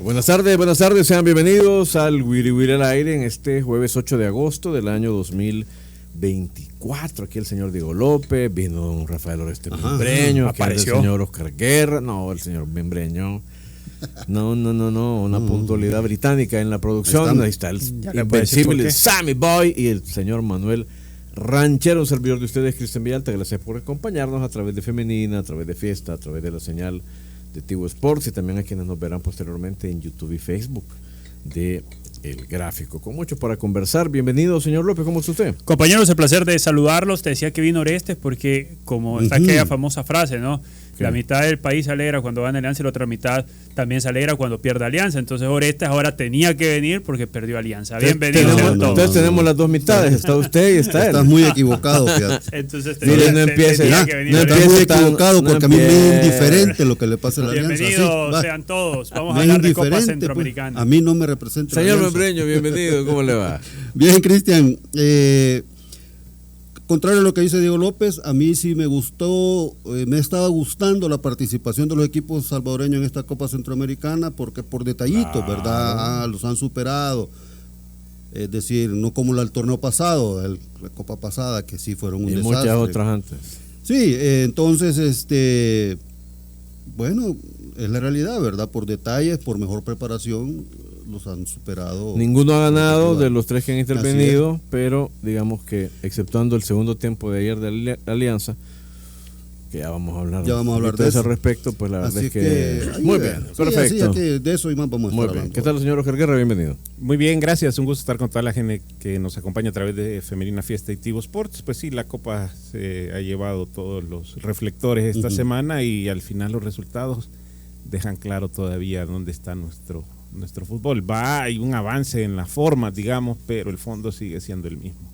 Buenas tardes, sean bienvenidos al Wiri Wiri al aire en este jueves 8 de agosto del año 2024. Aquí el señor Diego López, vino don Rafael Oreste Membreño, apareció el señor Oscar Guerra, no, el señor Membreño. No, una puntualidad británica en la producción. Ahí está el invencible Sammy Boy y el señor Manuel Ranchero, un servidor de ustedes, Cristian Villalta. Gracias por acompañarnos a través de Femenina, a través de Fiesta, a través de la señal de Tigo Sports y también a quienes nos verán posteriormente en YouTube y Facebook de El Gráfico. Con mucho para conversar. Bienvenido, señor López, ¿cómo está usted? Compañeros, el placer de saludarlos. Te decía que vino Orestes porque como está aquella famosa frase, ¿no? La mitad del país se alegra cuando gana Alianza y la otra mitad también se alegra cuando pierde Alianza. Entonces Orestes ahora tenía que venir porque perdió Alianza. Bienvenido. Entonces tenemos las dos mitades, está usted y está él. Estás muy equivocado, fíjate. Entonces no empiece. Estás muy equivocado porque a mí me es indiferente lo que le pasa a la Alianza. Bienvenidos sean todos. Vamos a hablar de Copa Centroamericana. Pues, a mí no me representa. Señor Membreño, bienvenido. ¿Cómo le va? Bien, Cristian. Contrario a lo que dice Diego López, a mí sí me gustó, me estaba gustando la participación de los equipos salvadoreños en esta Copa Centroamericana, porque por detallitos, ¿verdad? Los han superado. Es decir, no como el torneo pasado, la Copa pasada, que sí fueron un desastre. Y muchas otras antes. Sí, entonces, bueno, es la realidad, ¿verdad? Por detalles, por mejor preparación, los han superado. Ninguno ha ganado de los tres que han intervenido, pero digamos que exceptuando el segundo tiempo de ayer de Alianza, que ya vamos a hablar de eso al respecto, pues la verdad es que muy bien, perfecto. De eso y más vamos a estar hablando. ¿Qué tal, señor Oscar Guerra? Bienvenido. Muy bien, gracias, un gusto estar con toda la gente que nos acompaña a través de Femenina Fiesta y Tigo Sports. Pues sí, la Copa se ha llevado todos los reflectores esta semana y al final los resultados dejan claro todavía dónde está nuestro fútbol. Hay un avance en la forma, digamos, pero el fondo sigue siendo el mismo.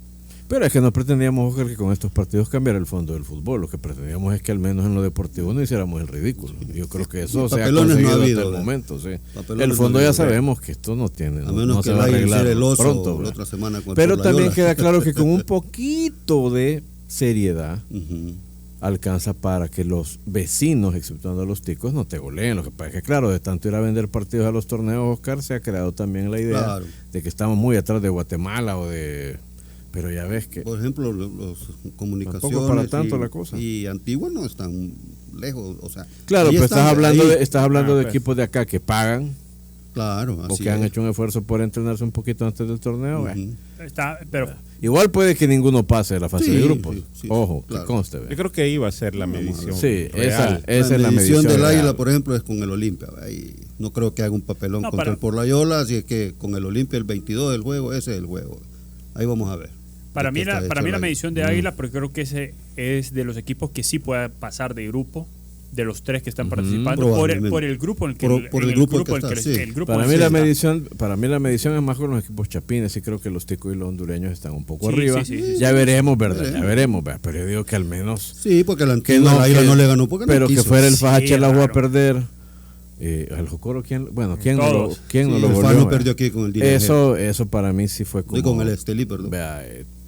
Pero es que no pretendíamos, Oscar, que con estos partidos cambiara el fondo del fútbol. Lo que pretendíamos es que al menos en lo deportivo no hiciéramos el ridículo. Yo creo que eso se ha conseguido hasta el momento. Sí. El fondo ya sabemos que esto no tiene, no se va a arreglar pronto. La otra semana pero también queda claro que con un poquito de seriedad alcanza para que los vecinos, exceptuando a los ticos, no te goleen. Lo que pasa es que, claro, de tanto ir a vender partidos a los torneos, Oscar, se ha creado también la idea de que estamos muy atrás de Guatemala o de... Pero ya ves que... Por ejemplo, los comunicaciones tampoco para tanto la cosa. Y Antigua no están lejos, o sea... Claro, pero estás hablando de equipos de acá que pagan. Claro, así o que han hecho un esfuerzo por entrenarse un poquito antes del torneo. Pero igual puede que ninguno pase de la fase de grupos. Ojo, claro. Que conste. Yo creo que ahí va a ser la medición. Sí, real. esa es la medición del real. Águila, por ejemplo, es con el Olimpia. Ahí no creo que haga un papelón contra el Porlayola, así es que con el Olimpia el 22 del juego, ese es el juego. Ahí vamos a ver. Para mí la medición de Águila, porque creo que ese es de los equipos que sí puede pasar de grupo, de los tres que están participando, por el grupo en el que Para mí la medición es más con los equipos chapines, y creo que los ticos y los hondureños están un poco arriba. Ya veremos, ¿verdad? Ya veremos, ¿verdad? Pero yo digo que al menos... Sí, porque el Águila no le ganó porque pero no quiso. Que fuera el Fajache la a perder... el Jocoro, ¿quién no lo volvió? El no perdió aquí con el dinero. Eso para mí sí fue como... Y con el Estelí, perdón. Vea,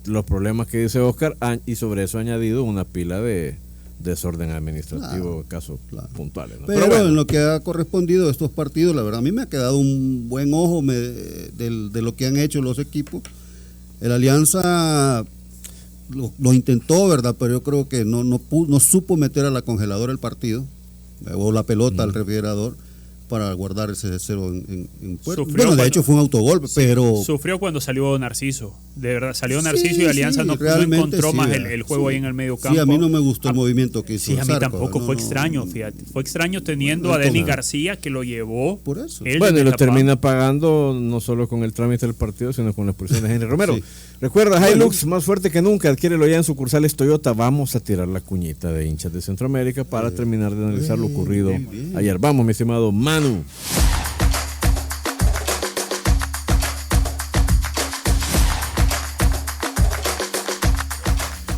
los problemas que dice Oscar, y sobre eso ha añadido una pila de desorden administrativo, casos puntuales, ¿no? Pero bueno, en lo que ha correspondido a estos partidos, la verdad, a mí me ha quedado un buen ojo de lo que han hecho los equipos. El Alianza lo intentó, ¿verdad? Pero yo creo que no supo meter a la congeladora el partido, o la pelota al refrigerador, para guardar ese cero en puerto. Bueno, de hecho fue un autogolpe, pero... Sufrió cuando salió Narciso. De verdad, salió Narciso y Alianza no encontró más el juego ahí en el medio campo. Sí, a mí no me gustó el movimiento que hizo. Sí, a mí tampoco, fue extraño, fíjate. Fue extraño teniendo a Denis García, que lo llevó. Por eso. Bueno, y lo termina pagando no solo con el trámite del partido, sino con la expulsión de Henry Romero. Recuerda, Hilux, más fuerte que nunca, adquiérelo ya en sucursales Toyota. Vamos a tirar la cuñita de hinchas de Centroamérica para terminar de analizar lo ocurrido ayer. Vamos, mi estimado Manu.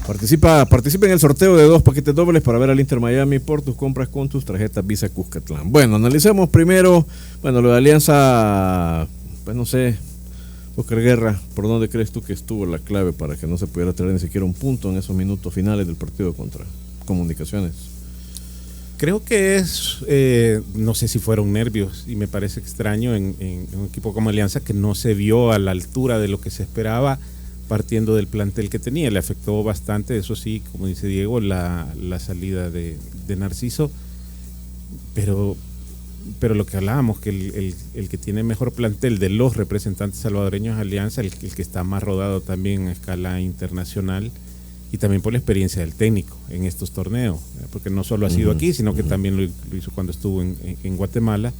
Participa en el sorteo de 2 paquetes dobles para ver al Inter Miami por tus compras con tus tarjetas Visa Cuscatlán. Bueno, analicemos primero, lo de Alianza, pues no sé, Oscar Guerra, ¿por dónde crees tú que estuvo la clave para que no se pudiera traer ni siquiera un punto en esos minutos finales del partido contra Comunicaciones? Creo que es, no sé si fueron nervios, y me parece extraño en un equipo como Alianza que no se vio a la altura de lo que se esperaba partiendo del plantel que tenía. Le afectó bastante, eso sí, como dice Diego, la salida de Narciso, pero lo que hablábamos, que el que tiene mejor plantel de los representantes salvadoreños es Alianza, el que está más rodado también a escala internacional, y también por la experiencia del técnico en estos torneos, porque no solo ha sido aquí, sino que también lo hizo cuando estuvo en Guatemala.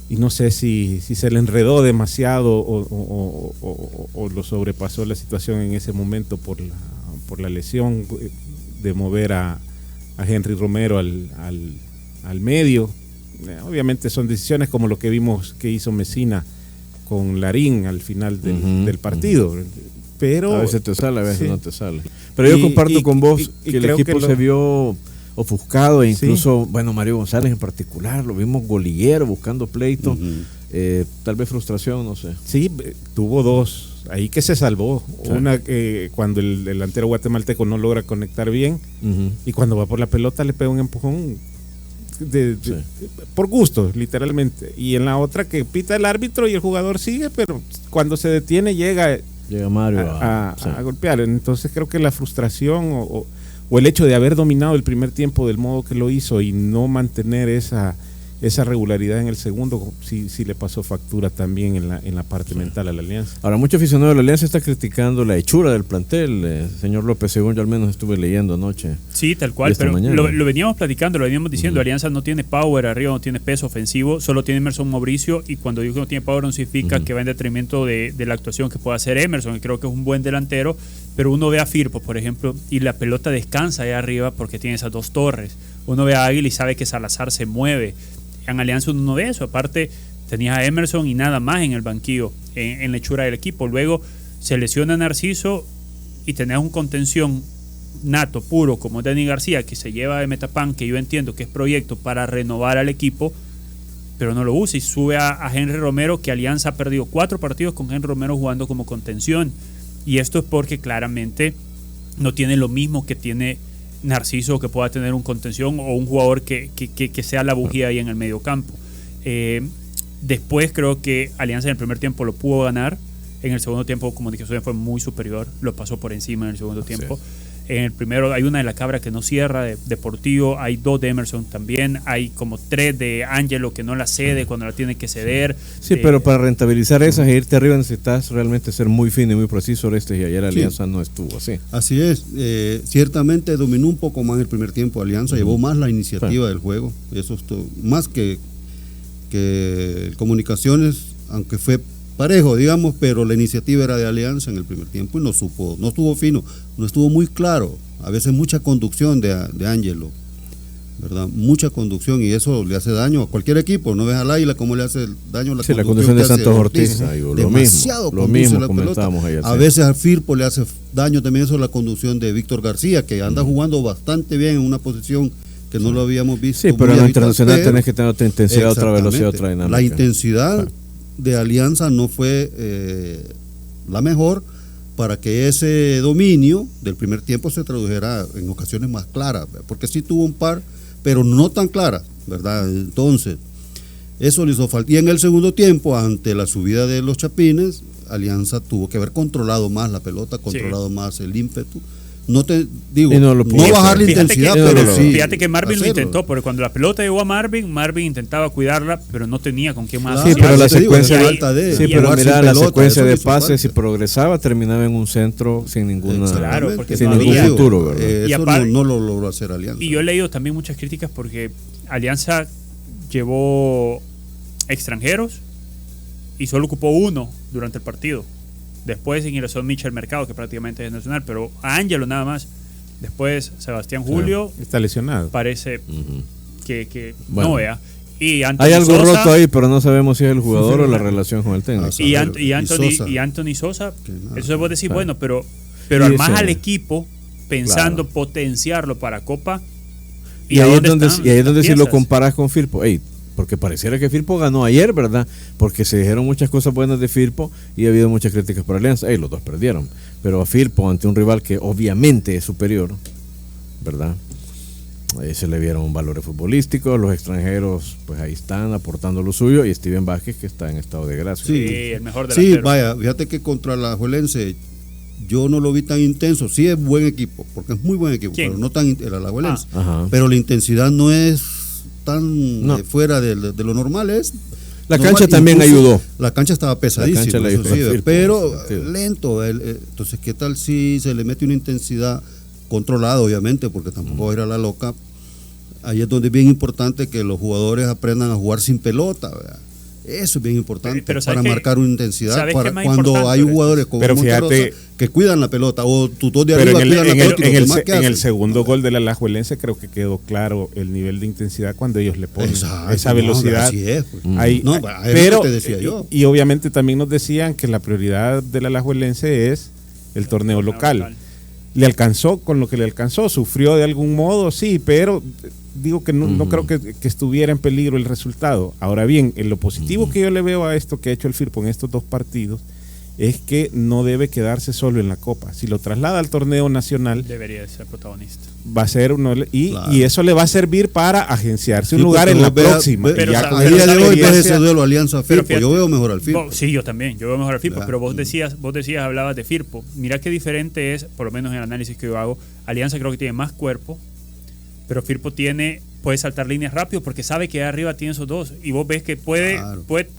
Y no sé si se le enredó demasiado o lo sobrepasó la situación en ese momento por la lesión de mover a Henry Romero al medio. Obviamente son decisiones como lo que vimos que hizo Mesina con Larín al final del partido. Pero, a veces te sale, a veces no te sale. Pero yo comparto con vos que el equipo se vio ofuscado, e incluso, bueno, Mario González en particular, lo vimos golillero, buscando pleito, tal vez frustración, no sé. Sí, tuvo dos, ahí que se salvó. Sí. Una cuando el delantero guatemalteco no logra conectar bien, y cuando va por la pelota le pega un empujón por gusto, literalmente. Y en la otra que pita el árbitro y el jugador sigue, pero cuando se detiene llega Mario a golpear. Entonces creo que la frustración o el hecho de haber dominado el primer tiempo del modo que lo hizo y no mantener esa regularidad en el segundo, sí le pasó factura también en la parte mental a la Alianza. Ahora, muchos aficionados de la Alianza están criticando la hechura del plantel, señor López, según yo al menos estuve leyendo anoche. Sí, tal cual, pero lo veníamos platicando, lo veníamos diciendo, Alianza no tiene power arriba, no tiene peso ofensivo, solo tiene Emerson Mauricio, y cuando digo que no tiene power no significa que va en detrimento de la actuación que pueda hacer Emerson, que creo que es un buen delantero, pero uno ve a Firpo, por ejemplo, y la pelota descansa ahí arriba porque tiene esas dos torres. Uno ve a Águila y sabe que Salazar se mueve. En Alianza uno no ve eso, aparte tenías a Emerson y nada más en el banquillo, en la hechura del equipo. Luego se lesiona Narciso y tenés un contención nato, puro, como Dani García, que se lleva de Metapan, que yo entiendo que es proyecto para renovar al equipo, pero no lo usa, y sube a Henry Romero, que Alianza ha perdido 4 partidos con Henry Romero jugando como contención, y esto es porque claramente no tiene lo mismo que tiene Narciso, que pueda tener un contención o un jugador que sea la bujía ahí en el medio campo. Después creo que Alianza en el primer tiempo lo pudo ganar. En el segundo tiempo Comunicaciones fue muy superior, lo pasó por encima en el segundo tiempo. En el primero hay una de la Cabra que no cierra, de Deportivo, hay 2 de Emerson también, hay como 3 de Ángelo que no la cede cuando la tiene que ceder. Sí, pero para rentabilizar esas e irte arriba necesitas realmente ser muy fino y muy preciso, y ayer Alianza no estuvo así. Así es, ciertamente dominó un poco más el primer tiempo Alianza, llevó más la iniciativa del juego, eso es todo, más que Comunicaciones, aunque fue parejo, digamos, pero la iniciativa era de Alianza en el primer tiempo y no estuvo fino, no estuvo muy claro. A veces mucha conducción de Ángelo, ¿verdad? Mucha conducción, y eso le hace daño a cualquier equipo. No ves al Águila cómo le hace daño la conducción de Santos Ortiz. Lo mismo comentábamos ayer. A veces al Firpo le hace daño también eso, la conducción de Víctor García, que anda jugando bastante bien en una posición que no lo habíamos visto. Sí, pero en lo internacional tenés que tener otra intensidad, otra velocidad, otra dinámica. La intensidad de Alianza no fue la mejor para que ese dominio del primer tiempo se tradujera en ocasiones más claras, porque sí tuvo un par, pero no tan claras, ¿verdad? Entonces, eso le hizo falta. Y en el segundo tiempo, ante la subida de los Chapines, Alianza tuvo que haber controlado más la pelota, controlado más el ímpetu. No te digo, no bajar la intensidad, pero sí. Fíjate que Marvin lo intentó, porque cuando la pelota llegó a Marvin intentaba cuidarla, pero no tenía con quién más. Sí, pero la secuencia la secuencia de pases, si progresaba, terminaba en un centro sin ningún futuro, ¿verdad? Eso no lo logró hacer Alianza. Y yo he leído también muchas críticas porque Alianza llevó extranjeros y solo ocupó 1 durante el partido. Después ingresó Michel Mercado, que prácticamente es nacional, pero a Ángelo nada más. Después Sebastián Julio. Está lesionado. Parece que no vea. Y Anthony hay algo Sosa, roto ahí, pero no sabemos si es el jugador o la relación con el técnico. Y Anthony Sosa, eso vos decís, bueno, pero armás al equipo pensando potenciarlo para Copa. Y ahí es donde si lo comparas con Firpo, porque pareciera que Firpo ganó ayer, ¿verdad? Porque se dijeron muchas cosas buenas de Firpo y ha habido muchas críticas por Alianza. Los dos perdieron. Pero a Firpo, ante un rival que obviamente es superior, ¿verdad? Se le vieron valores futbolísticos, los extranjeros pues ahí están aportando lo suyo, y Steven Vázquez, que está en estado de gracia. Sí, el mejor delantero. Sí, vaya, fíjate que contra la Alajuelense yo no lo vi tan intenso. Sí es buen equipo, porque es muy buen equipo. ¿Quién? Pero no tan el Alajuelense. Ajá. Pero la intensidad no es tan fuera de lo normal. La cancha también ayudó. La cancha estaba pesadísima, La cancha eso sí, Firpo, pero sí. lento. Entonces, ¿qué tal si se le mete una intensidad controlada, obviamente, porque tampoco va a ir a la loca? Ahí es donde es bien importante que los jugadores aprendan a jugar sin pelota, ¿verdad? Eso es bien importante para marcar una intensidad. Para cuando hay jugadores como Monterrosa que cuidan la pelota, o tus dos de arriba cuidan la pelota. En el segundo gol de la Alajuelense creo que quedó claro el nivel de intensidad cuando ellos le ponen esa velocidad. Así es, pues. Pero, te decía yo. Y obviamente también nos decían que la prioridad de la Alajuelense es el torneo local. Le alcanzó con lo que le alcanzó, sufrió de algún modo, sí, pero digo que no creo que estuviera en peligro el resultado. Ahora bien, en lo positivo que yo le veo a esto que ha hecho el Firpo en estos 2 partidos es que no debe quedarse solo en la Copa. Si lo traslada al torneo nacional, debería ser protagonista. Va a ser uno, y eso le va a servir para agenciarse un lugar en la próxima. A día de hoy ves ese duelo Alianza Firpo. Yo veo mejor al Firpo. Sí, yo también. Yo veo mejor al Firpo. Pero vos decías, hablabas de Firpo. Mira qué diferente es, por lo menos en el análisis que yo hago. Alianza creo que tiene más cuerpo, pero Firpo puede saltar líneas rápido porque sabe que arriba tiene esos dos. Y vos ves que puede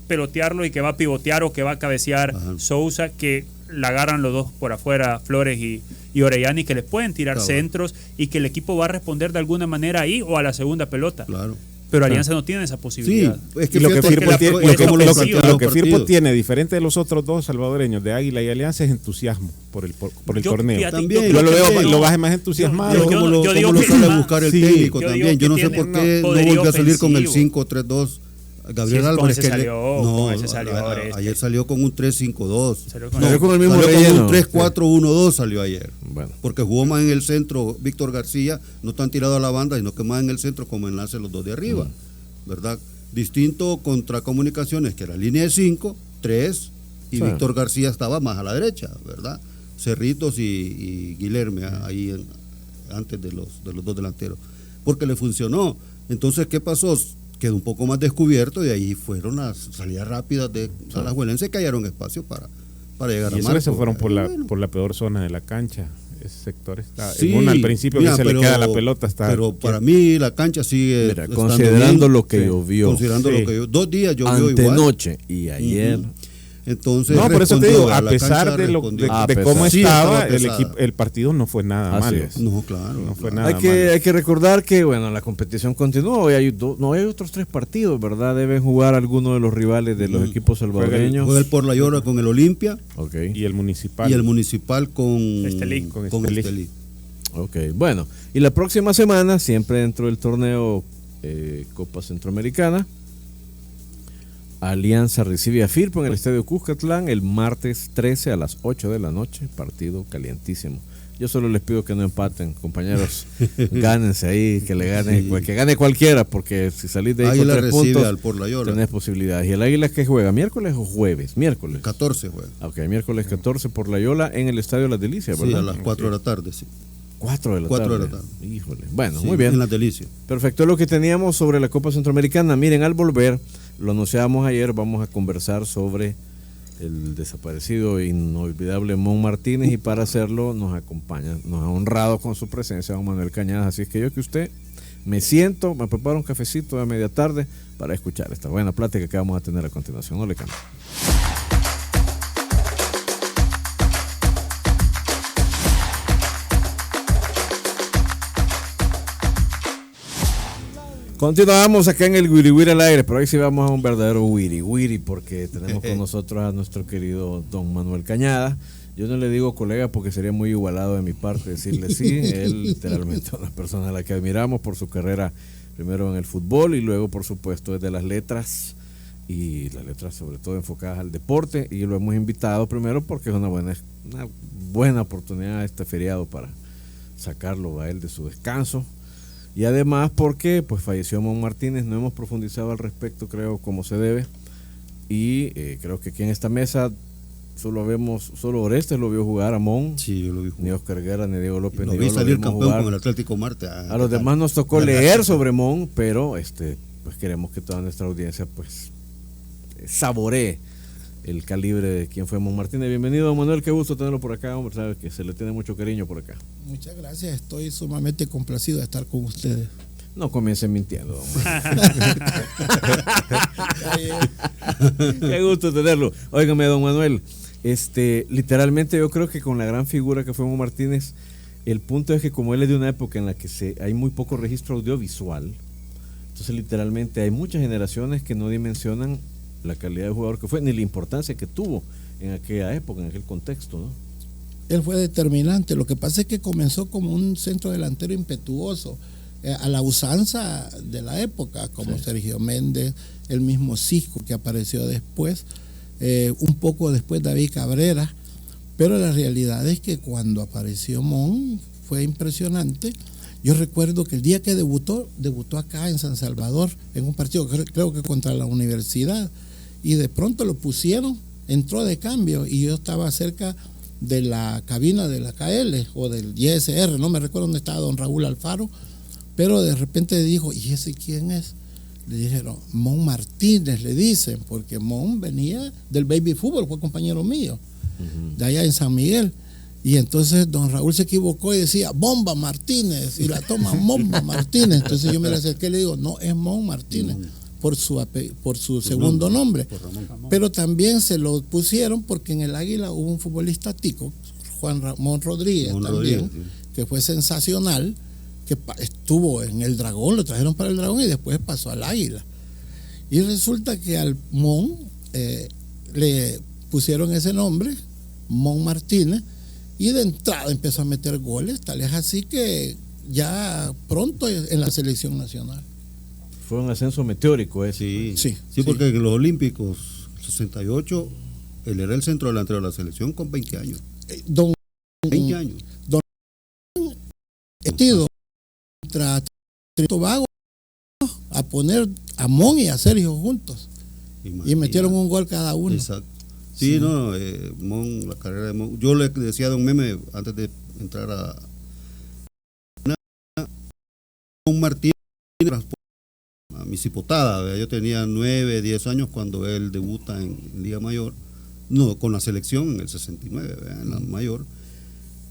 pelotearlo y que va a pivotear o que va a cabecear Sousa, que la agarran los dos por afuera, Flores y Orellana, y que les pueden tirar centros y que el equipo va a responder de alguna manera ahí o a la segunda pelota. Claro. Pero Alianza no tiene esa posibilidad. Sí, es que lo que Firpo partido tiene, diferente de los otros 2 salvadoreños, de Águila y Alianza, es entusiasmo por el torneo. También, yo lo veo, lo baje más entusiasmado. Yo digo que suele buscar el técnico también. Yo no sé por qué no volvió a salir con el 5-3-2. Gabriel Álvarez ayer salió con un 3-5-2. Salió con el mismo relleno. Un 3-4-1-2 salió ayer. Bueno. Porque jugó más en el centro Víctor García, no tan tirado a la banda, sino que más en el centro como enlace los dos de arriba, ¿verdad? Distinto contra Comunicaciones, que era línea de 5, 3, y Víctor García estaba más a la derecha, ¿verdad? Cerritos y Guilherme ahí antes de los 2 delanteros. Porque le funcionó. Entonces, ¿qué pasó? Quedó un poco más descubierto, y ahí fueron las salidas rápidas de Alajuelense, que hallaron espacio para llegar a marco. Se fueron por la peor zona de la cancha. Ese sector está al principio, que se le queda la pelota. Pero para mí la cancha sigue considerando bien, lo que llovió. Considerando lo que llovió. 2 días llovió igual. Antenoche y ayer. Entonces, por eso te digo, a pesar de cómo estaba, el partido no fue nada malo. No, claro. No fue nada malo. Hay que recordar que la competición continúa. Hoy hay otros 3 partidos, ¿verdad? Deben jugar algunos de los rivales de los equipos salvadoreños. Juega el Por la Llora con el Olimpia. Okay. Y el Municipal. Y el Municipal con Estelí. Ok, bueno. Y la próxima semana, siempre dentro del torneo Copa Centroamericana, Alianza recibe a Firpo en el Estadio Cuscatlán el martes 13 a las 8 de la noche, partido calientísimo. Yo solo les pido que no empaten, compañeros, gánense ahí, que le gane, que gane cualquiera, porque si salís de ahí Águila con 3 puntos, al Por la Llora, tenés posibilidades. ¿Y el Águila qué juega? ¿Miércoles o jueves? Miércoles. 14 juega. Ok, miércoles 14 por La Yola en el Estadio Las Delicias, ¿verdad? Sí, a las 4 de la tarde, sí. 4 de la tarde. Híjole. Bueno, sí, muy bien. En Las Delicias. Perfecto, lo que teníamos sobre la Copa Centroamericana. Miren, al volver, lo anunciábamos ayer, vamos a conversar sobre el desaparecido e inolvidable Mon Martínez, y para hacerlo nos acompaña, nos ha honrado con su presencia don Manuel Cañadas. Así es que yo que usted me preparo un cafecito de media tarde para escuchar esta buena plática que vamos a tener a continuación. No le cambie. Continuamos acá en el Wiri Wiri al aire, pero hoy sí vamos a un verdadero Wiri Wiri, porque tenemos con nosotros a nuestro querido don Manuel Cañada. Yo no le digo colega porque sería muy igualado de mi parte decirle sí. Él literalmente es una persona a la que admiramos por su carrera, primero en el fútbol y luego por supuesto desde las letras, y las letras sobre todo enfocadas al deporte, y lo hemos invitado primero porque es una buena oportunidad este feriado para sacarlo a él de su descanso. Y además porque pues falleció Mon Martínez, no hemos profundizado al respecto, creo, como se debe, y creo que aquí en esta mesa Solo Orestes lo vio jugar a Mon. Sí, yo lo vi jugar. Ni Oscar Guerra, ni Diego López. Lo vi salir campeón jugar con el Atlético Marte. A los demás nos tocó leer sobre Mon, pero pues queremos que toda nuestra audiencia pues saboree el calibre de quien fue Mon Martínez. Bienvenido, don Manuel, qué gusto tenerlo por acá, hombre, sabe que se le tiene mucho cariño por acá. Muchas gracias, estoy sumamente complacido de estar con ustedes. No comiencen mintiendo, don Qué gusto tenerlo. Óigame, don Manuel, literalmente yo creo que con la gran figura que fue Mon Martínez, el punto es que como él es de una época en la que hay muy poco registro audiovisual, entonces literalmente hay muchas generaciones que no dimensionan la calidad de jugador que fue, ni la importancia que tuvo en aquella época, en aquel contexto, ¿no? Él fue determinante. Lo que pasa es que comenzó como un centro delantero impetuoso, a la usanza de la época, como sí. Sergio Méndez, el mismo Cisco que apareció después, un poco después David Cabrera, pero la realidad es que cuando apareció Mon fue impresionante. Yo recuerdo que el día que debutó acá en San Salvador, en un partido, creo que contra la universidad, y de pronto lo pusieron, entró de cambio, y yo estaba cerca de la cabina de la KL o del ISR, no me recuerdo dónde estaba don Raúl Alfaro, pero de repente dijo, ¿y ese quién es? Le dijeron, Mon Martínez, le dicen, porque Mon venía del baby fútbol, fue compañero mío, de allá en San Miguel. Y entonces don Raúl se equivocó y decía, Bomba Martínez, y la toma Bomba Martínez. Entonces yo me le acerqué y le digo, no, es Mon Martínez, por su segundo nombre. Pero también se lo pusieron porque en el Águila hubo un futbolista tico, Juan Ramón Rodríguez también, que fue sensacional, que estuvo en el Dragón, lo trajeron para el Dragón y después pasó al Águila. Y resulta que al Mon le pusieron ese nombre, Mon Martínez, y de entrada empezó a meter goles, tal es así que ya pronto en la selección nacional. Fue un ascenso meteórico ese. Sí, porque en los Olímpicos 68 él era el centro delantero de la selección con 20 años. 20 años. Don metido contra Tobago a poner a Mon y a Sergio juntos. Y metieron un gol cada uno. Exacto. Sí, no, Mon, la carrera de Mon. Yo le decía a don Meme antes de entrar a Mon Martínez a mi cipotada. Yo tenía 9, 10 años cuando él debuta en Liga Mayor, no, con la selección en el 69, en la mayor.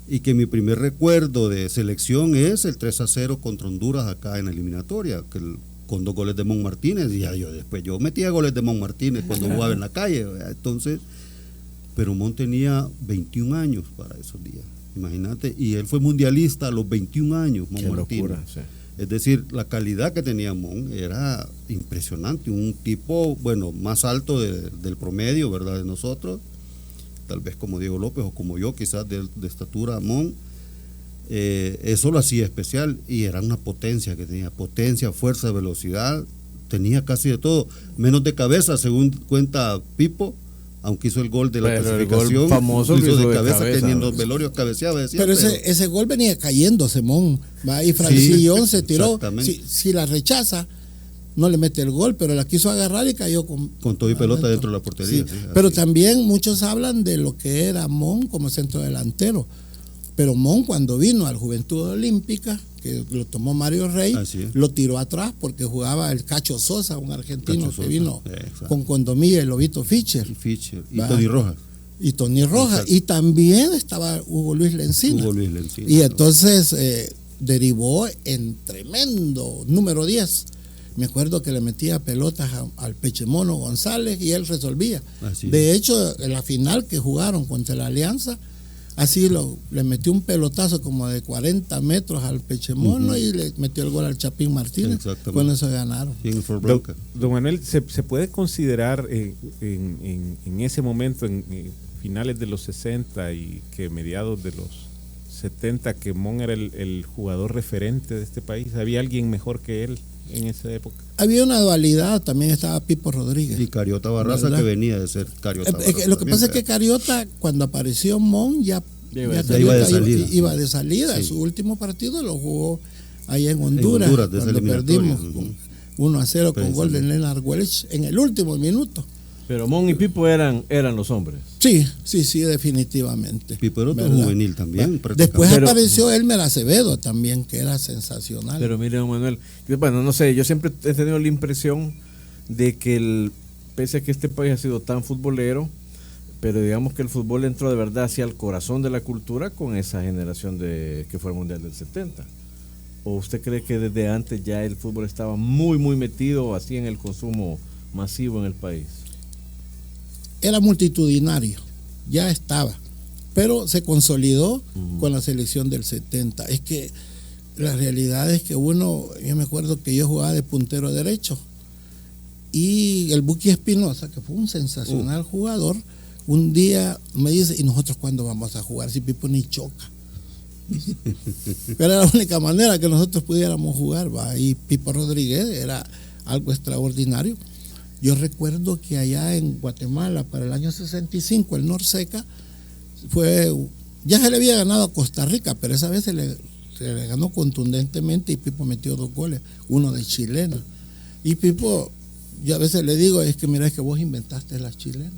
Y que mi primer recuerdo de selección es el 3-0 contra Honduras acá en la eliminatoria, con 2 goles de Mon Martínez. Y después yo metía goles de Mon Martínez cuando jugaba en la calle. Entonces, pero Mon tenía 21 años para esos días, imagínate, y él fue mundialista a los 21 años, Mon Martínez. Locura, sí. Es decir, la calidad que tenía Mon era impresionante, un tipo, bueno, más alto del promedio, ¿verdad?, de nosotros, tal vez como Diego López o como yo, quizás de estatura Mon. Eso lo hacía especial, y era una potencia que tenía, potencia, fuerza, velocidad, tenía casi de todo, menos de cabeza, según cuenta Pipo, aunque hizo el gol de la clasificación, el gol famoso hizo de cabeza, teniendo velorios, cabeceaba, decía. Pero ese gol venía cayendo, Mon, y Francillón se tiró, si la rechaza, no le mete el gol, pero la quiso agarrar y cayó con todo y pelota dentro de la portería. Sí. Pero también muchos hablan de lo que era Mon como centro delantero. Pero Mon, cuando vino al Juventud Olímpica, que lo tomó Mario Rey, lo tiró atrás porque jugaba el Cacho Sosa, un argentino que vino con Condomía y Lobito Fischer. Y Tony Rojas. Y Tony Rojas. Y también estaba Hugo Luis Lencina. Y entonces derivó en tremendo número 10. Me acuerdo que le metía pelotas al Pechemono González y él resolvía. De hecho, en la final que jugaron contra la Alianza, así le metió un pelotazo como de 40 metros al Pechemono y le metió el gol al Chapín Martínez. Con eso ganaron. Don Manuel, ¿se puede considerar en ese momento, en finales de los 60 y que mediados de los 70, que Mon era el jugador referente de este país? ¿Había alguien mejor que él en esa época? Había una dualidad, también estaba Pipo Rodríguez. Y Cariota Barraza, ¿verdad?, que venía de ser Cariota Barraza. Lo que pasa es que Cariota, cuando apareció Mon, ya iba de salida. Sí. Su último partido lo jugó allá en Honduras cuando perdimos 1-0 con gol de Leonard Welch en el último minuto. Pero Mon y Pipo eran los hombres. Sí, definitivamente. Pipo era otro ¿verdad? Juvenil también. Después apareció Elmer Acevedo también, que era sensacional. Pero mire, don Manuel, bueno, no sé, yo siempre he tenido la impresión de que pese a que este país ha sido tan futbolero, pero digamos que el fútbol entró de verdad hacia el corazón de la cultura con esa generación que fue el Mundial del 70. ¿O usted cree que desde antes ya el fútbol estaba muy, muy metido así en el consumo masivo en el país? Era multitudinario, ya estaba, pero se consolidó con la selección del 70. Es que la realidad es que yo me acuerdo que yo jugaba de puntero derecho y el Buki Espinosa, que fue un sensacional jugador, un día me dice, ¿y nosotros cuándo vamos a jugar si Pipo ni choca? Pero era la única manera que nosotros pudiéramos jugar, ¿va? Y Pipo Rodríguez era algo extraordinario. Yo recuerdo que allá en Guatemala, para el año 65, el Norseca ya se le había ganado a Costa Rica, pero esa vez se le ganó contundentemente y Pipo metió 2 goles, uno de chilena. Y Pipo, yo a veces le digo, es que mira, es que vos inventaste las chilenas.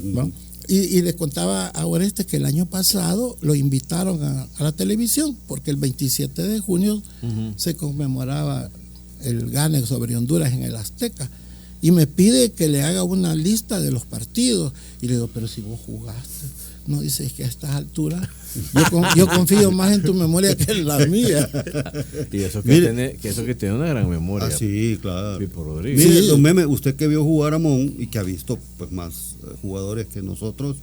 ¿No? Y le contaba a Oreste que el año pasado lo invitaron a la televisión, porque el 27 de junio se conmemoraba el gane sobre Honduras en el Azteca. Y me pide que le haga una lista de los partidos. Y le digo, pero si vos jugaste. No, dice, es que a estas alturas yo confío más en tu memoria que en la mía. Y eso que tiene una gran memoria. Ah, sí, claro. Pipo Rodríguez. Mire, don Meme, usted que vio jugar a Mon y que ha visto pues más jugadores que nosotros,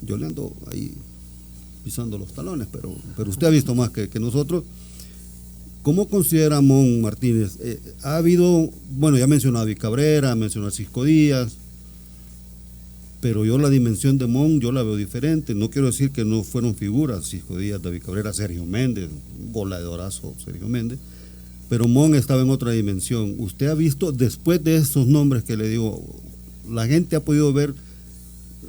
yo le ando ahí pisando los talones, pero usted ha visto más que nosotros. ¿Cómo considera Mon Martínez? Ha habido, bueno, ya mencionó a David Cabrera, mencionó a Cisco Díaz, pero yo la dimensión de Mon yo la veo diferente. No quiero decir que no fueron figuras, Cisco Díaz, David Cabrera, Sergio Méndez, goleadorazo Sergio Méndez, pero Mon estaba en otra dimensión. ¿Usted ha visto, después de esos nombres que le digo, la gente ha podido ver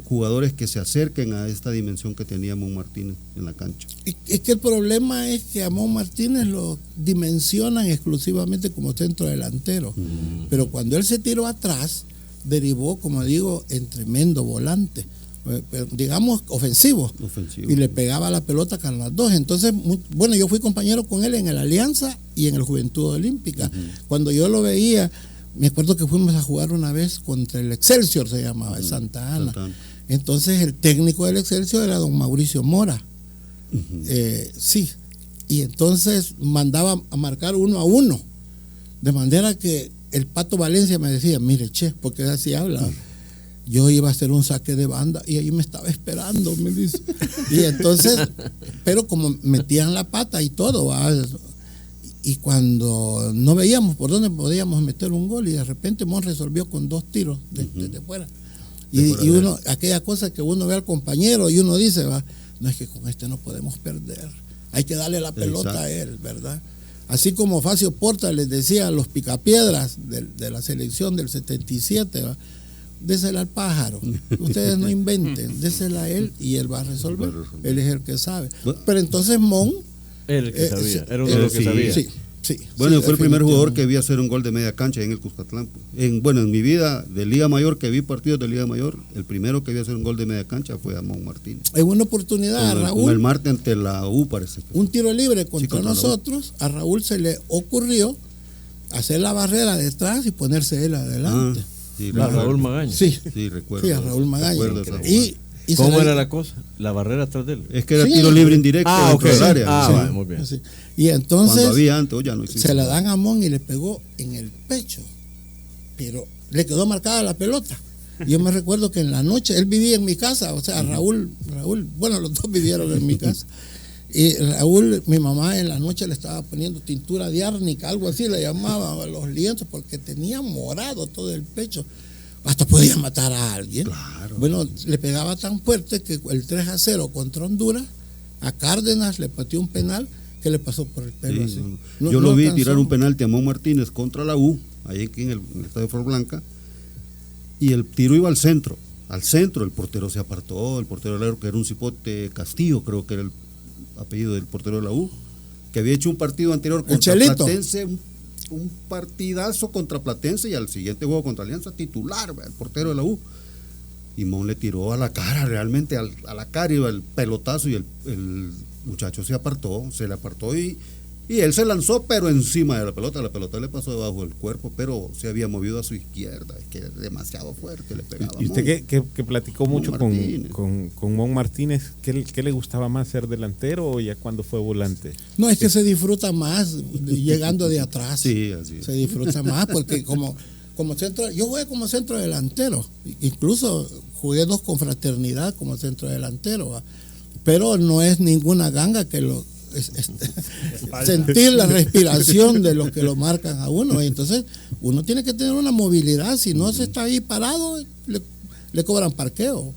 jugadores que se acerquen a esta dimensión que tenía Mon Martínez en la cancha? Es que el problema es que a Mon Martínez lo dimensionan exclusivamente como centro delantero, pero cuando él se tiró atrás, derivó, como digo, en tremendo volante, digamos ofensivo, y le pegaba la pelota con las dos. Entonces, bueno, yo fui compañero con él en el Alianza y en el Juventud Olímpica. Cuando yo lo veía, me acuerdo que fuimos a jugar una vez contra el Excelsior, se llamaba, de Santa Ana. Entonces el técnico del Excelsior era don Mauricio Mora. Sí, y entonces mandaba a marcar 1-1, de manera que el Pato Valencia me decía, mire, che, porque así habla, yo iba a hacer un saque de banda y ahí me estaba esperando, me dice. Y entonces, pero como metían la pata y todo, ¿va? Y cuando no veíamos por dónde podíamos meter un gol, y de repente Mon resolvió con 2 tiros desde fuera. Y uno, aquella cosa que uno ve al compañero y uno dice, va, no, es que con este no podemos perder, hay que darle la pelota a él, ¿verdad? Así como Facio Porta les decía a los picapiedras de la selección del 77, ¿va? Désela al pájaro, ustedes no inventen, désela a él y él va a resolver, él es el que sabe. Pero entonces Mon era el que sabía, era uno de los que sabía. Sí, bueno, fue el primer jugador que vi hacer un gol de media cancha en el Cuscatlán. En mi vida de Liga Mayor, que vi partidos de Liga Mayor, el primero que vi hacer un gol de media cancha fue a Mon Martínez. En una oportunidad a Raúl, con el Marte ante la U, parece. Un tiro libre contra nosotros, a Raúl se le ocurrió hacer la barrera detrás y ponerse él adelante. Sí, a Raúl Magaña. Sí, recuerdo. Sí, a Raúl Magaña. ¿Y cómo era la cosa? La barrera atrás de él. Es que era tiro libre indirecto dentro del área. Muy bien. Sí. Y entonces cuando había antes, ya no existe. Se la dan a Mon y le pegó en el pecho, pero le quedó marcada la pelota. Yo me recuerdo que en la noche él vivía en mi casa, o sea, Raúl, bueno, los dos vivieron en mi casa. Y Raúl, mi mamá en la noche le estaba poniendo tintura de árnica, algo así le llamaban a los lienzos, porque tenía morado todo el pecho. Hasta podía matar a alguien. Claro. Bueno, le pegaba tan fuerte que el 3-0 contra Honduras, a Cárdenas le pateó un penal que le pasó por el pelo. Sí, así. yo lo vi tirar un penalti a Mon Martínez contra la U, ahí aquí en el estadio Flor Blanca, y el tiro iba al centro, el portero se apartó, el portero del que era un cipote Castillo, creo que era el apellido del portero de la U, que había hecho un partido anterior contra Platense, un partidazo contra Platense y al siguiente juego contra Alianza titular, el portero de la U. Y Mon le tiró a la cara, realmente a la cara iba el pelotazo y el muchacho se le apartó y él se lanzó, pero encima de la pelota le pasó debajo del cuerpo, pero se había movido a su izquierda, es que es demasiado fuerte, le pegaba. ¿Y usted que platicó mucho con Mon Martínez, ¿qué le gustaba más, ser delantero o ya cuando fue volante? No, es que se disfruta más llegando de atrás. Sí, así es. Se disfruta más porque como centro, yo jugué como centro delantero, incluso jugué 2 confraternidad como centro delantero, ¿va? Pero no es ninguna ganga que sentir la respiración de los que lo marcan a uno, y entonces uno tiene que tener una movilidad, si no se está ahí parado le cobran parqueo.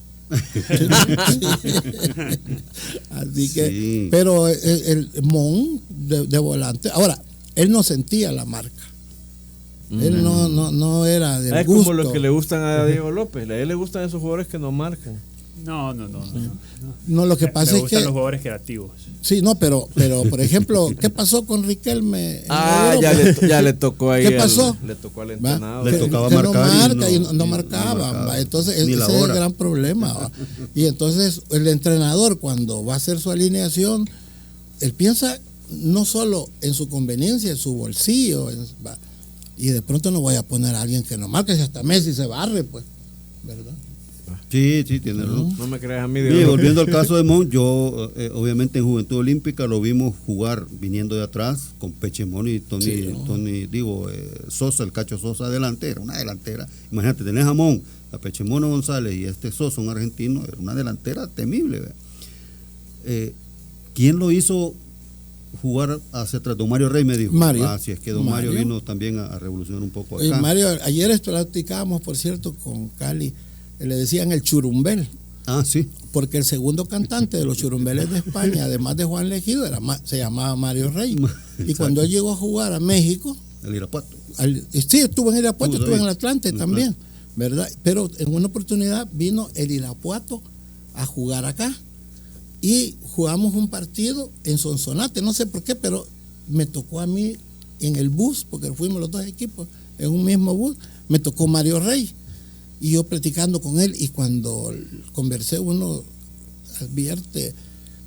Así que sí. Pero el Mon de volante, ahora él no sentía la marca. Él no era del es gusto. como lo que le gustan a Diego López. A él le gustan esos jugadores que no marcan. No. No, lo que pasa es que los jugadores creativos. Sí, no, pero por ejemplo, ¿qué pasó con Riquelme? Ya le tocó ahí. ¿Qué pasó? Le tocó al entrenador. Le tocaba marcar no marcaba. Entonces ese es el gran problema. ¿va? Y entonces el entrenador, cuando va a hacer su alineación, él piensa no solo en su conveniencia, en su bolsillo, y de pronto no voy a poner a alguien que no marque, si hasta Messi se barre, pues, ¿verdad? Sí, tiene razón. No me creas a mí. Sí, volviendo al caso de Mon, yo obviamente en Juventud Olímpica lo vimos jugar viniendo de atrás con Pechemón y Sosa, el Cacho Sosa adelante, era una delantera. Imagínate, tenés a Mon, a Pechemono González y Sosa, un argentino, era una delantera temible. ¿Quién lo hizo jugar hacia atrás? Don Mario Rey me dijo. Mario. Si es que Don Mario vino también a revolucionar un poco acá. Mario, ayer platicábamos, por cierto, con Cali. Le decían el churumbel. Sí. Porque el segundo cantante de los churumbeles de España, además de Juan Legido, se llamaba Mario Rey. Y cuando él llegó a jugar a México. El Irapuato. Sí, estuvo en el Irapuato, estuvo en el Atlante también, ¿verdad? Pero en una oportunidad vino el Irapuato a jugar acá. Y jugamos un partido en Sonsonate, no sé por qué, pero me tocó a mí en el bus, porque fuimos los 2 equipos en un mismo bus, me tocó Mario Rey. Y yo platicando con él, y cuando conversé, uno advierte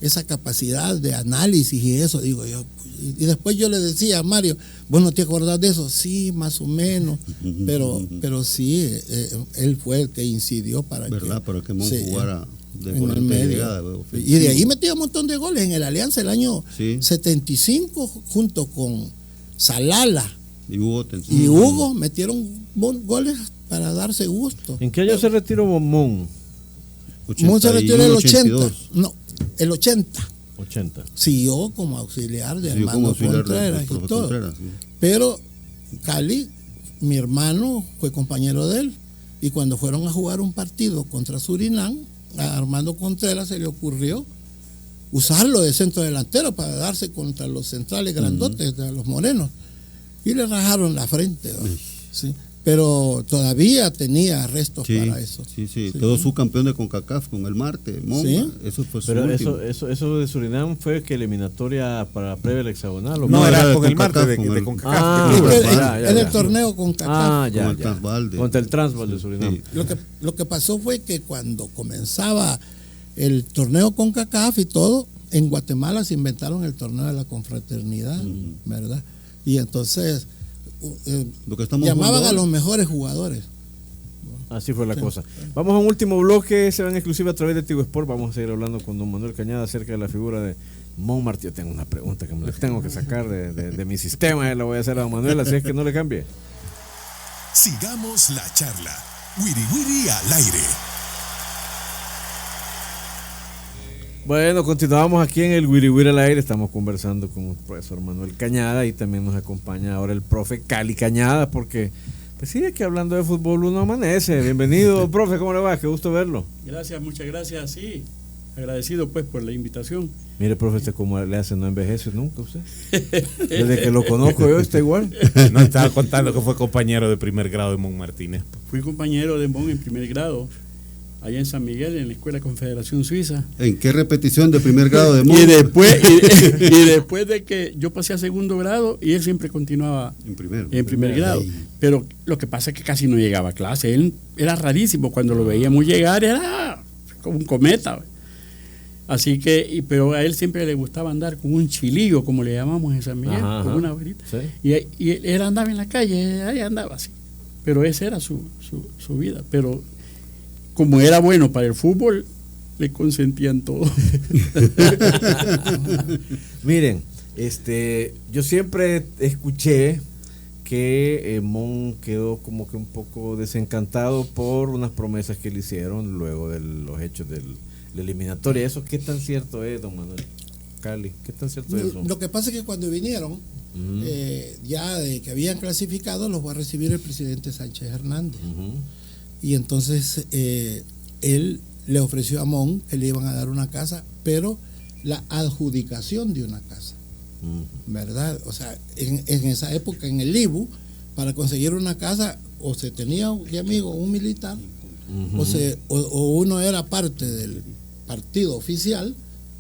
esa capacidad de análisis y eso, digo yo. Y después yo le decía a Mario, ¿vos no te acordás de eso? Sí, más o menos, pero sí, él fue el que incidió para que Mon jugara de en el medio. Y de ahí metía un montón de goles en el Alianza el año 75, junto con Salala y Hugo metieron goles para darse gusto. ¿En qué año se retiró Mon? Mon se retiró en el 80. No, el 80. 80. Siguió como auxiliar de Armando Contreras y todo. Contreras, sí. Pero Cali, mi hermano, fue compañero de él. Y cuando fueron a jugar un partido contra Surinam, a Armando Contreras se le ocurrió usarlo de centro delantero para darse contra los centrales grandotes de los morenos. Y le rajaron la frente. ¿Sí? Pero todavía tenía restos para eso. Sí. Todo su campeón de CONCACAF con el Marte, Monga, eso fue su último. Eso de Surinam fue que eliminatoria para previa al hexagonal. No, era con el Marte de CONCACAF. En el torneo CONCACAF. Con el Transvaal. Contra el Transvaal de Surinam. Sí. Lo que pasó fue que cuando comenzaba el torneo CONCACAF y todo, en Guatemala se inventaron el torneo de la confraternidad, ¿verdad? Y entonces llamaban a los mejores jugadores. Así fue la cosa. Vamos a un último bloque, se va en exclusiva a través de Tigo Sport. Vamos a seguir hablando con don Manuel Cañada acerca de la figura de Mon Martínez. Yo tengo una pregunta que me la tengo que sacar de mi sistema, la voy a hacer a don Manuel, así es que no le cambie. Sigamos la charla. Wiri Wiri al aire. Bueno, continuamos aquí en el Wiri Wiri al aire. Estamos conversando con el profesor Manuel Cañada y también nos acompaña ahora el profe Cali Cañada, porque pues sí, que hablando de fútbol uno amanece. Bienvenido, profe, ¿cómo le va? Qué gusto verlo. Gracias, muchas gracias, sí. Agradecido pues por la invitación. Mire, profe, ¿usted cómo le hace? ¿No envejece nunca usted? Desde que lo conozco yo está igual. No, estaba contando que fue compañero de primer grado de Mon Martínez. Fui compañero de Mon en primer grado. allá en San Miguel, en la Escuela Confederación Suiza. ¿En qué repetición de primer grado de Mon? Y después de que yo pasé a segundo grado, y él siempre continuaba en primer grado. Pero lo que pasa es que casi no llegaba a clase. Él era rarísimo, cuando lo veíamos llegar era como un cometa. Así que, pero a él siempre le gustaba andar con un chilillo, como le llamamos en San Miguel, con una varita. ¿Sí? Y él andaba en la calle, ahí andaba así. Pero esa era su vida. Pero como era bueno para el fútbol, le consentían todo. Miren, yo siempre escuché que Mon quedó como que un poco desencantado por unas promesas que le hicieron luego de los hechos de la eliminatoria. ¿Eso qué tan cierto es, don Manuel? Cali, ¿qué tan cierto es eso? Lo que pasa es que cuando vinieron, ya de que habían clasificado, los va a recibir el presidente Sánchez Hernández. Y entonces él le ofreció a Mon que le iban a dar una casa, pero la adjudicación de una casa, ¿verdad? O sea, en esa época, en el IBU, para conseguir una casa, o se tenía de amigo un militar, o uno era parte del partido oficial,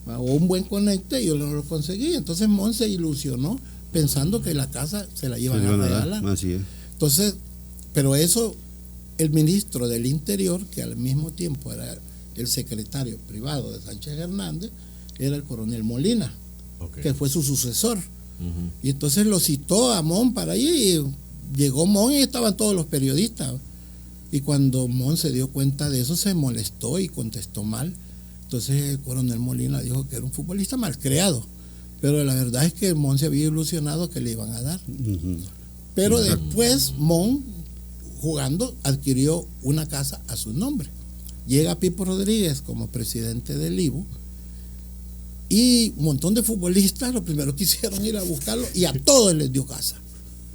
o un buen conecte, y yo no lo conseguí. Entonces Mon se ilusionó pensando que la casa se la iban a regalar. Así es. Entonces, pero eso, el ministro del Interior, que al mismo tiempo era el secretario privado de Sánchez Hernández, era el coronel Molina, que fue su sucesor. Y entonces lo citó a Mon para allí, y llegó Mon y estaban todos los periodistas. Y cuando Mon se dio cuenta de eso, se molestó y contestó mal. Entonces el coronel Molina dijo que era un futbolista mal creado. Pero la verdad es que Mon se había ilusionado que le iban a dar. Pero después Mon, jugando, adquirió una casa a su nombre. Llega Pipo Rodríguez como presidente del IBU, y un montón de futbolistas lo primero que hicieron ir a buscarlo, y a todos les dio casa.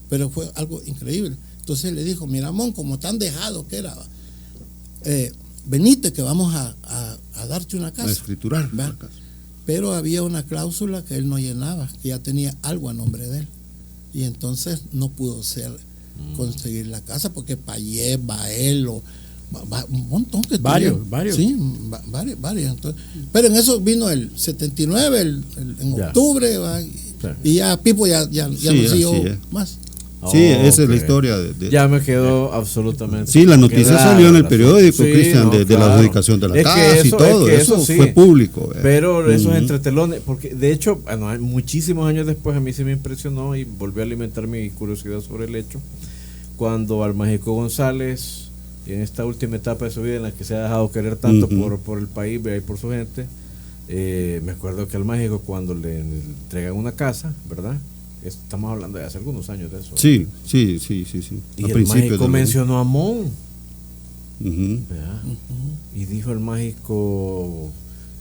Pero fue algo increíble. Entonces le dijo: mira, Mon, como tan dejado que era, venite que vamos a darte una casa. A escriturar la casa. Pero había una cláusula que él no llenaba, que ya tenía algo a nombre de él. Y entonces no pudo conseguir la casa, porque Payet, Baelo, un montón que varios. Sí, varios. Entonces, pero en eso vino el 79, en octubre, y ya Pipo ya no siguió más. Sí, esa es la historia ya me quedó absolutamente. Sí, la noticia salió en el periódico, Cristian, de la adjudicación de la casa y todo. Eso fue público. Pero esos entretelones, porque de hecho, muchísimos años después a mí se me impresionó y volvió a alimentar mi curiosidad sobre el hecho, cuando al Mágico González, en esta última etapa de su vida en la que se ha dejado querer tanto por el país y por su gente, me acuerdo que al Mágico, cuando le entregan una casa, ¿verdad? Estamos hablando de hace algunos años de eso. Sí. Y el Mágico mencionó a Mon. Y dijo el Mágico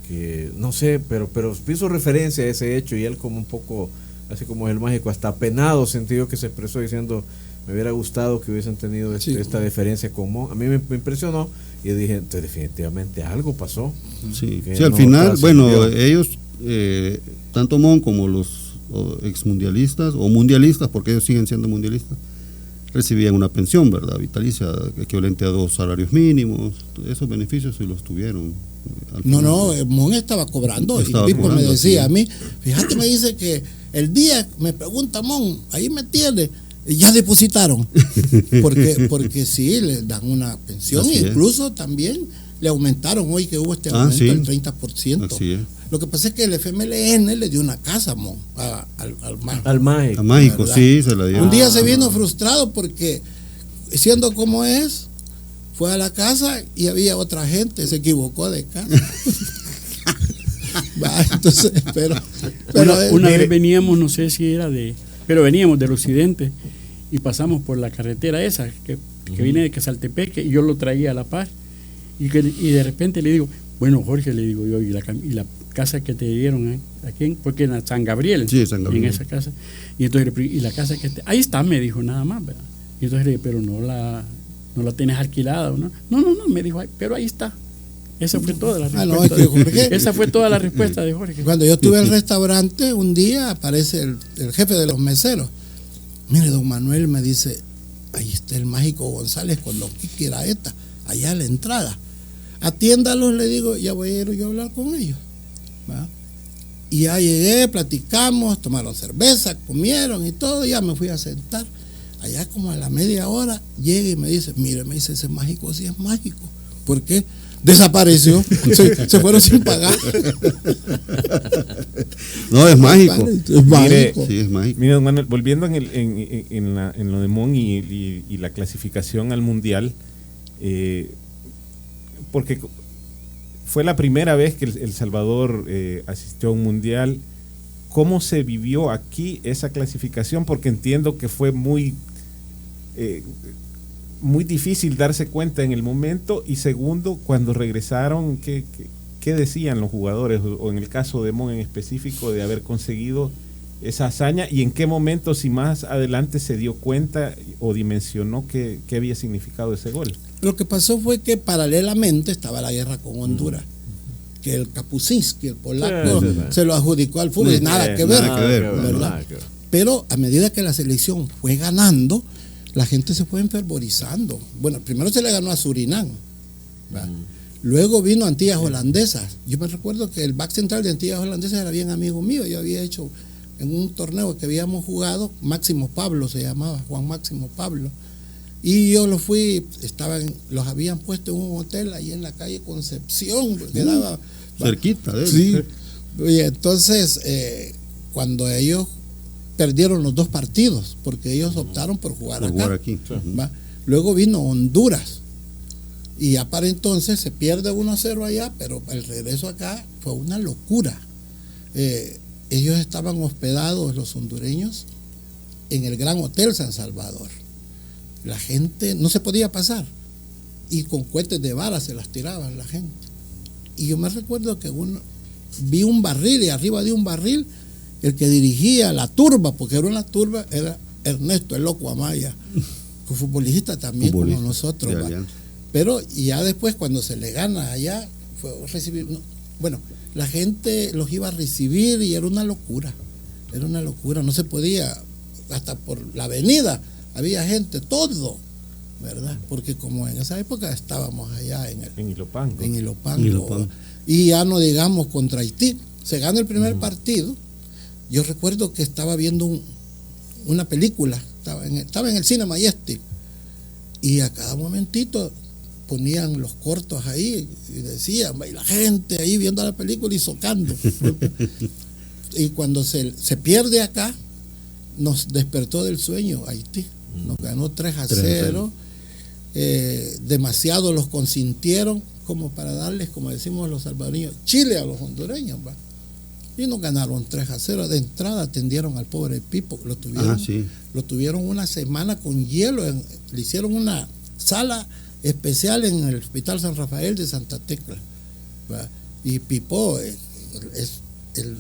que, no sé, pero hizo referencia a ese hecho, y él como un poco, así como el Mágico, hasta apenado sentido que se expresó diciendo: me hubiera gustado que hubiesen tenido esta deferencia con Mon. A mí me impresionó, y dije, entonces definitivamente algo pasó. Sí, al final, bueno, ellos, tanto Mon como los exmundialistas o mundialistas, porque ellos siguen siendo mundialistas, recibían una pensión, ¿verdad? Vitalicia, equivalente a 2 salarios mínimos. Esos beneficios sí los tuvieron. Mon estaba cobrando. Y Pipo me decía a mí, fíjate, me dice que el día me pregunta Mon, ahí me tiene, ya depositaron. porque sí, le dan una pensión, e incluso también le aumentaron hoy que hubo este aumento del 30%. Así es. Lo que pasa es que el FMLN le dio una casa, Mon, al Mágico. Al Mágico, sí, se la dio. Un día se vino frustrado porque, siendo como es, fue a la casa y había otra gente, se equivocó de casa. Entonces, pero una vez veníamos, no sé si era pero veníamos del occidente y pasamos por la carretera esa que viene de Quesaltepeque, y yo lo traía a la par, y de repente le digo: bueno, Jorge, le digo yo, y la casa que te dieron aquí, porque en San Gabriel, en esa casa, y entonces, y la casa ahí está, me dijo, nada más, ¿verdad? Y entonces le dije: pero no la tienes alquilada, ¿no? No, me dijo, pero ahí está. Esa fue toda la respuesta. Esa fue toda la respuesta de Jorge. Cuando yo estuve en el restaurante, un día aparece el jefe de los meseros. Mire, don Manuel, me dice: ahí está el Mágico González con don Kiki Iraeta, allá a la entrada. atiéndalos, le digo, ya voy a ir yo a hablar con ellos. ¿Va? Y ya llegué, platicamos, tomaron cerveza, comieron y todo, ya me fui a sentar. Allá como a la media hora, llega y me dice, mire, me dice, ese mágico sí es mágico. ¿Por qué? Desapareció, se fueron sin pagar. No, es mágico. Es mágico. Sí, es mágico. Mira, Manuel, volviendo en lo de Mon y la clasificación al Mundial, porque fue la primera vez que El Salvador asistió a un Mundial. ¿Cómo se vivió aquí esa clasificación? Porque entiendo que fue muy difícil darse cuenta en el momento, y segundo, cuando regresaron, ¿qué decían los jugadores, o en el caso de Mon en específico, de haber conseguido esa hazaña, y en qué momento, si más adelante se dio cuenta o dimensionó qué había significado ese gol? Lo que pasó fue que paralelamente estaba la guerra con Honduras, que el Kapusinski, el polaco, se lo adjudicó al fútbol, nada que ver, ¿verdad? Pero a medida que la selección fue ganando, la gente se fue enfervorizando. Bueno, primero se le ganó a Surinam, luego vino Antillas Holandesas. Yo me recuerdo que el back central de Antillas Holandesas era bien amigo mío. Yo había hecho en un torneo que habíamos jugado, Máximo Pablo se llamaba, Juan Máximo Pablo, y yo los habían puesto en un hotel ahí en la calle Concepción, quedaba cerquita de él. Sí. Oye, entonces cuando ellos perdieron los 2 partidos, porque ellos optaron por jugar aquí. ¿Va? Luego vino Honduras, y ya para entonces se pierde 1-0 allá, pero el regreso acá fue una locura. Ellos estaban hospedados, los hondureños, en el Gran Hotel San Salvador. La gente no se podía pasar, y con cohetes de bala se las tiraban la gente. Y yo me recuerdo que vi un barril, y arriba de un barril, el que dirigía la turba, porque era una turba, era Ernesto, el loco Amaya, que futbolista también como nosotros. Pero ya después, cuando se le gana allá, fue recibir. Bueno, la gente los iba a recibir y era una locura. No se podía, hasta por la avenida había gente, todo, ¿verdad? Porque como en esa época estábamos allá en Ilopango. Y ya no digamos contra Haití. Se gana el primer partido. Yo recuerdo que estaba viendo una película, estaba en el Cine Majestic, y a cada momentito ponían los cortos ahí y decían, y la gente ahí viendo la película y socando. Y cuando se pierde acá, nos despertó del sueño Haití, nos ganó 3-0. Demasiado los consintieron como para darles, como decimos los salvadoreños, chile a los hondureños, ¿va? Y nos ganaron 3-0. De entrada atendieron al pobre Pipo, lo tuvieron una semana con hielo, le hicieron una sala especial en el Hospital San Rafael de Santa Tecla, ¿va? Y Pipo es el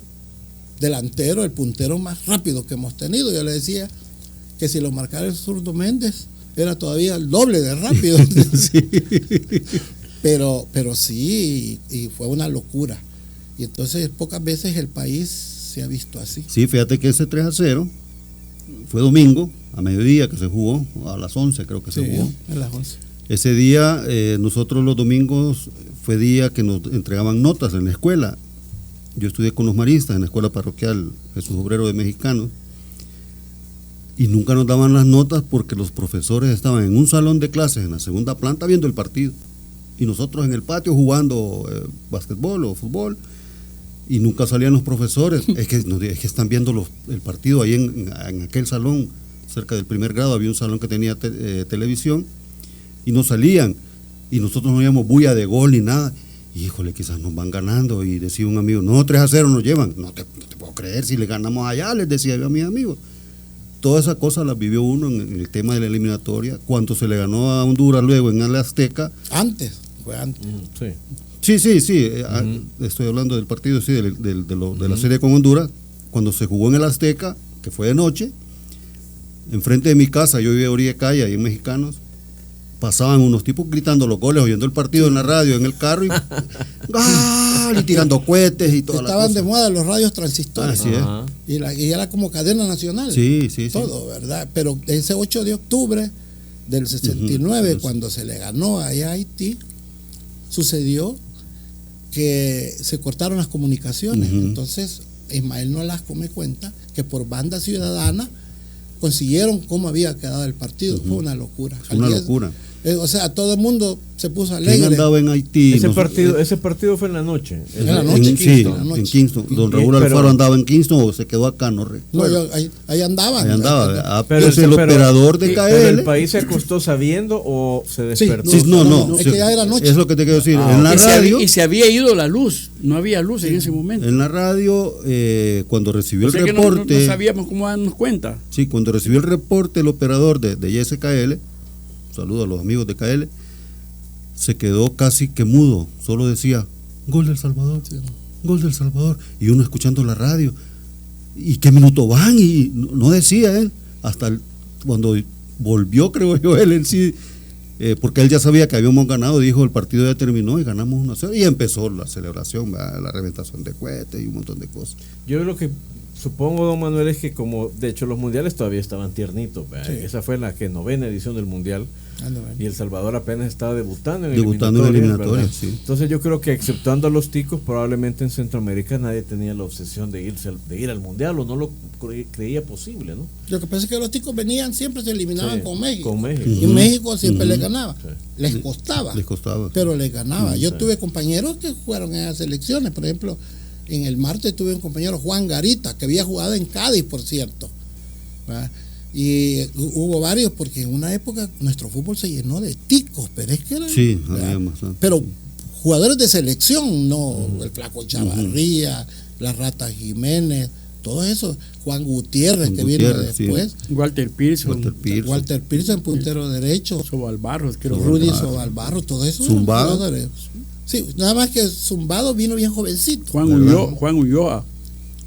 delantero, el puntero más rápido que hemos tenido. Yo le decía que si lo marcara el zurdo Méndez era todavía el doble de rápido. Sí. Pero sí, y fue una locura. Y entonces pocas veces el país se ha visto así. Sí, fíjate que ese 3-0 fue domingo, a mediodía que se jugó, a las 11 creo que se jugó. A las 11. Ese día, nosotros los domingos, fue día que nos entregaban notas en la escuela. Yo estudié con los maristas en la escuela parroquial Jesús Obrero de Mexicanos, y nunca nos daban las notas porque los profesores estaban en un salón de clases en la segunda planta viendo el partido, y nosotros en el patio jugando básquetbol o fútbol, y nunca salían los profesores. Es que están viendo el partido ahí en aquel salón, cerca del primer grado había un salón que tenía televisión, y no salían, y nosotros no oíamos bulla de gol ni nada. Híjole, quizás nos van ganando, y decía un amigo, no, 3-0 nos llevan. No te puedo creer, si le ganamos allá, les decía yo a mis amigos. Todas esas cosas las vivió uno en el tema de la eliminatoria, cuando se le ganó a Honduras luego en el Azteca. Fue antes. Sí. Estoy hablando del partido, sí, de la serie con Honduras, cuando se jugó en el Azteca, que fue de noche, enfrente de mi casa, yo vivía a orilla de calle, ahí en Mexicanos, pasaban unos tipos gritando los goles, oyendo el partido en la radio, en el carro, y tirando cohetes y todo. Estaban de moda los radios transistores. Así es. Y era como cadena nacional. Sí. Todo, ¿verdad? Pero ese 8 de octubre del 69, cuando se le ganó allá a Haití, sucedió que se cortaron las comunicaciones. Entonces, Ismael Nolasco me cuenta que por banda ciudadana consiguieron cómo había quedado el partido. Fue una locura. Una locura. O sea, todo el mundo se puso alegre. ¿Quién andaba en Haití? Ese partido fue en la noche. En la noche. Sí, en Kingston. Don Raúl Alfaro andaba en Kingston o se quedó acá, no recuerdo. No, ahí andaba. Ahí andaba. Pero el operador de KL. ¿Pero el país se acostó sabiendo o se despertó? Sí, no. Es que ya era noche. Es lo que te quiero decir. En la radio. Y se había ido la luz. No había luz en ese momento. En la radio, cuando recibió el reporte. No sabíamos cómo darnos cuenta. Sí, cuando recibió el reporte, el operador de YSKL, saludo a los amigos de KL, se quedó casi que mudo, solo decía gol del Salvador, gol del Salvador, y uno escuchando la radio, ¿y qué minuto van? Y no decía él, hasta cuando volvió, creo yo, él en sí, porque él ya sabía que habíamos ganado, dijo el partido ya terminó y ganamos 1-0, y empezó la celebración, la reventación de cohetes y un montón de cosas. Yo lo que supongo, don Manuel, es que como de hecho los mundiales todavía estaban tiernitos, esa fue la 9ª edición del mundial. Y El Salvador apenas estaba debutando en eliminatorias. Sí. Entonces yo creo que exceptuando a los ticos, probablemente en Centroamérica nadie tenía la obsesión de ir al mundial o no lo creía posible, ¿no? Lo que pasa es que los ticos venían, siempre se eliminaban con México. Y México siempre les ganaba. Les costaba. Pero les ganaba. Yo tuve compañeros que jugaron en esas selecciones. Por ejemplo, en el martes tuve un compañero, Juan Garita, que había jugado en Cádiz, por cierto. ¿Verdad? Y hubo varios, porque en una época nuestro fútbol se llenó de ticos, pero es que eran, pero jugadores de selección, no, el Flaco Chavarría, la Rata Jiménez, todo eso, Juan Gutiérrez, que vino después, Walter Pearson, puntero derecho, Sobal Barros, Rudy Sobal Barros, todo eso. Zumbado. Sí, nada más que Zumbado vino bien jovencito. Juan Ulloa.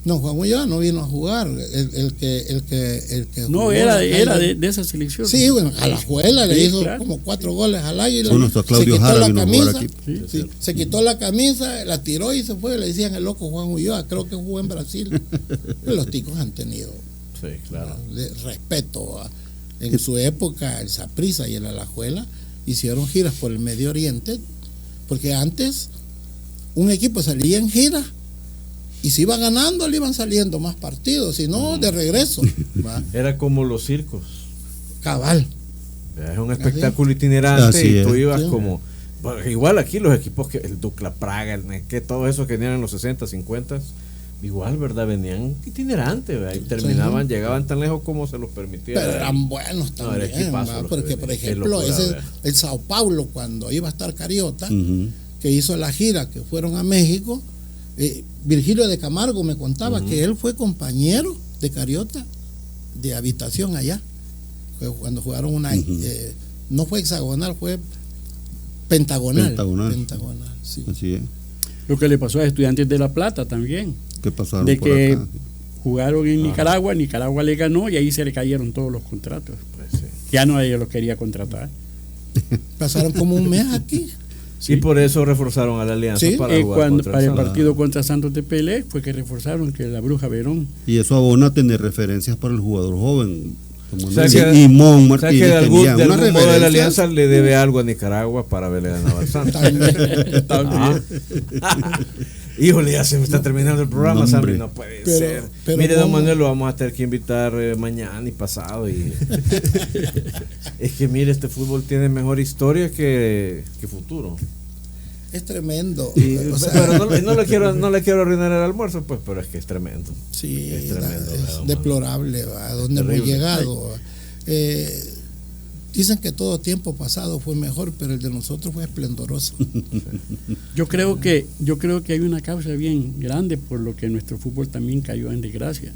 No, Juan Ulloa no vino a jugar. El que no, jugó era de esa selección. Sí, bueno, a la Juela le hizo como 4 goles al Águila. Nuestro Claudio Jara vino a jugar aquí. Se quitó la camisa, la tiró y se fue. Le decían el loco Juan Ulloa. Creo que jugó en Brasil. Los ticos han tenido respeto. En su época, el Saprissa y el Alajuela hicieron giras por el Medio Oriente. Porque antes un equipo salía en gira y si iba ganando le iban saliendo más partidos, si no, de regreso. Era como los circos. Cabal. Es un espectáculo itinerante y tú ibas como... Bueno, igual aquí los equipos, que el Dukla Praga, el Neque, todo eso que venían en los 60, 50, igual, ¿verdad? Venían itinerantes, ¿verdad? Y terminaban, llegaban tan lejos como se los permitía. Pero eran buenos también, porque por ejemplo, el Sao Paulo, cuando iba a estar Cariota, que hizo la gira, que fueron a México, Virgilio de Camargo me contaba que él fue compañero de Cariota de habitación allá, cuando jugaron una, no fue hexagonal, fue pentagonal, sí. Así es. Lo que le pasó a Estudiantes de La Plata también. ¿Qué pasaron de por que acá? Jugaron en Nicaragua le ganó y ahí se le cayeron todos los contratos. Ya no ellos los quería contratar. Pasaron como un mes aquí. Sí, por eso reforzaron a la Alianza para jugar para el partido contra Santos de Pelé fue que reforzaron que la Bruja Verón. Y eso abona a tener referencias para el jugador joven. Y Mon Martínez de algún modo de la Alianza le debe algo a Nicaragua para haberle ganado al Santos. También. Híjole, ya se me está terminando el programa, Sammy, no puede ser. Mire, don Manuel, lo vamos a tener que invitar mañana y pasado. Y es que mire, este fútbol tiene mejor historia que futuro. Es tremendo. Pero no le quiero arruinar el almuerzo, pues, pero es que es tremendo. Sí, es tremendo, es deplorable a dónde hemos llegado. Dicen que todo tiempo pasado fue mejor, pero el de nosotros fue esplendoroso. Yo creo que hay una causa bien grande por lo que nuestro fútbol también cayó en desgracia,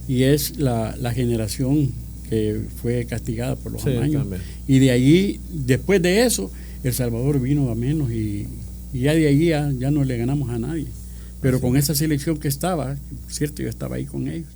y es la generación que fue castigada por los amaños. Y de allí, después de eso, El Salvador vino a menos y ya de allí ya no le ganamos a nadie. Pero con esa selección que estaba, cierto, yo estaba ahí con ellos.